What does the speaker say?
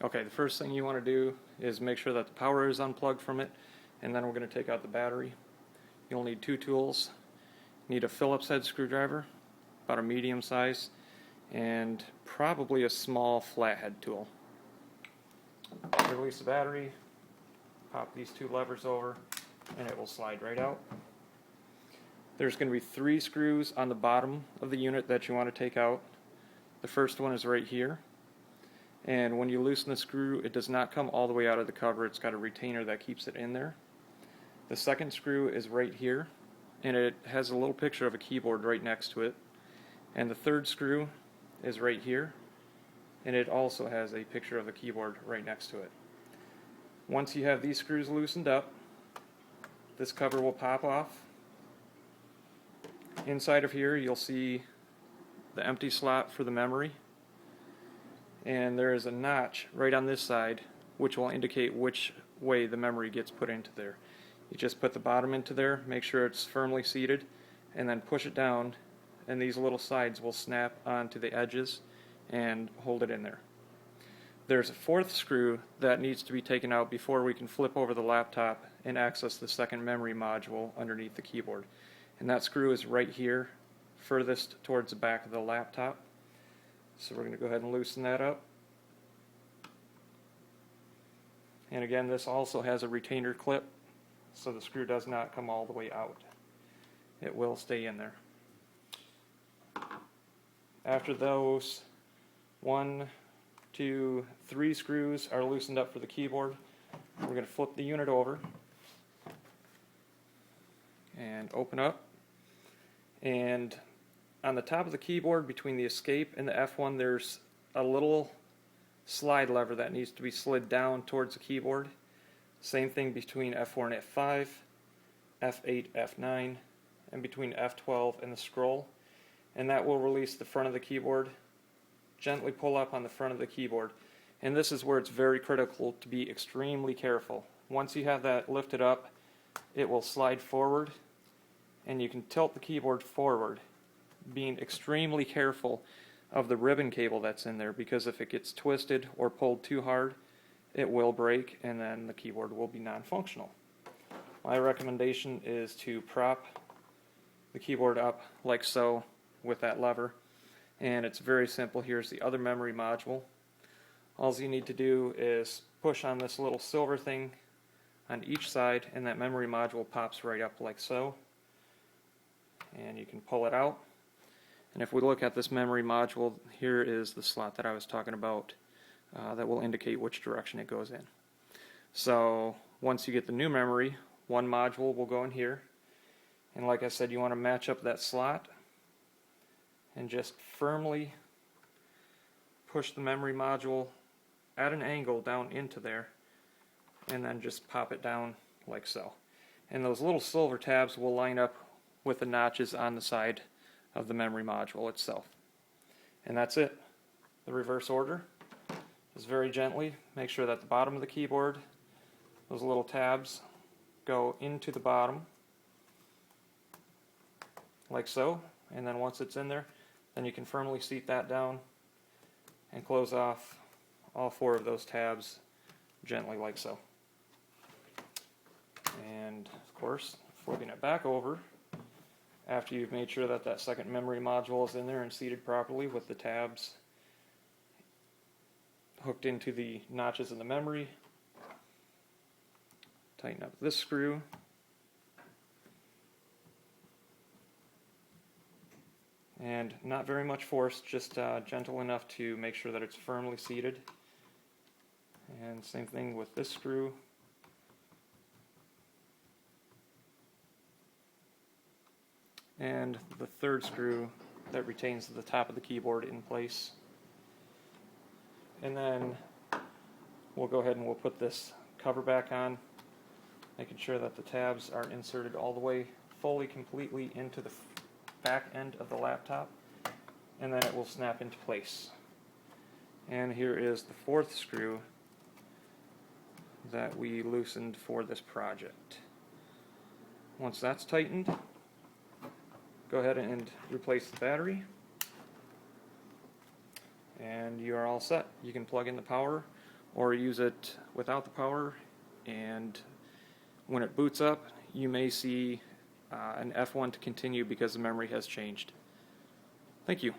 Okay, the first thing you want to do is make sure that the power is unplugged from it, and then we're going to take out the battery. You'll need two tools. You need a Phillips head screwdriver, about a medium size, and probably a small flathead tool. Release the battery, pop these two levers over, and it will slide right out. There's going to be 3 screws on the bottom of the unit that you want to take out. The first one is right here. And when you loosen the screw, it does not come all the way out of the cover. It's got a retainer that keeps it in there. The second screw is right here, and it has a little picture of a keyboard right next to it. And the third screw is right here, and it also has a picture of the keyboard right next to it. Once you have these screws loosened up, this cover will pop off. Inside of here you'll see the empty slot for the memory, and there is a notch right on this side which will indicate which way the memory gets put into there. You just put the bottom into there, make sure it's firmly seated, and then push it down, and these little sides will snap onto the edges and hold it in there. There's a fourth screw that needs to be taken out before we can flip over the laptop and access the second memory module underneath the keyboard. And that screw is right here, furthest towards the back of the laptop. So we're going to go ahead and loosen that up. And again, this also has a retainer clip, so the screw does not come all the way out. It will stay in there. After those 1, 2, 3 screws are loosened up for the keyboard, we're going to flip the unit over and open up. And on the top of the keyboard between the escape and the F1, there's a little slide lever that needs to be slid down towards the keyboard. Same thing between F4 and F5, F8, F9, and between F12 and the scroll. And that will release the front of the keyboard. Gently pull up on the front of the keyboard. And this is where it's very critical to be extremely careful. Once you have that lifted up, it will slide forward, and you can tilt the keyboard forward, being extremely careful of the ribbon cable that's in there, because if it gets twisted or pulled too hard, it will break and then the keyboard will be non-functional. My recommendation is to prop the keyboard up like so with that lever, and it's very simple. Here's the other memory module. All you need to do is push on this little silver thing on each side, and that memory module pops right up like so, and you can pull it out. And if we look at this memory module, here is the slot that I was talking about that will indicate which direction it goes in. So once you get the new memory, one module will go in here, and like I said, you want to match up that slot and just firmly push the memory module at an angle down into there, and then just pop it down like so. And those little silver tabs will line up with the notches on the side of the memory module itself. And that's it. The reverse order is very gently. Make sure that the bottom of the keyboard, those little tabs, go into the bottom like so, and then once it's in there, then you can firmly seat that down and close off all 4 of those tabs gently like so. And of course, flipping it back over after you've made sure that that second memory module is in there and seated properly with the tabs hooked into the notches in the memory. Tighten up this screw. And not very much force, just gentle enough to make sure that it's firmly seated. And same thing with this screw. And the third screw that retains the top of the keyboard in place. And then we'll go ahead and we'll put this cover back on, making sure that the tabs are inserted all the way fully, completely into the back end of the laptop, and then it will snap into place. And here is the 4th screw that we loosened for this project. Once that's tightened, go ahead and replace the battery, and you are all set. You can plug in the power or use it without the power, and when it boots up, you may see an F1 to continue because the memory has changed. Thank you.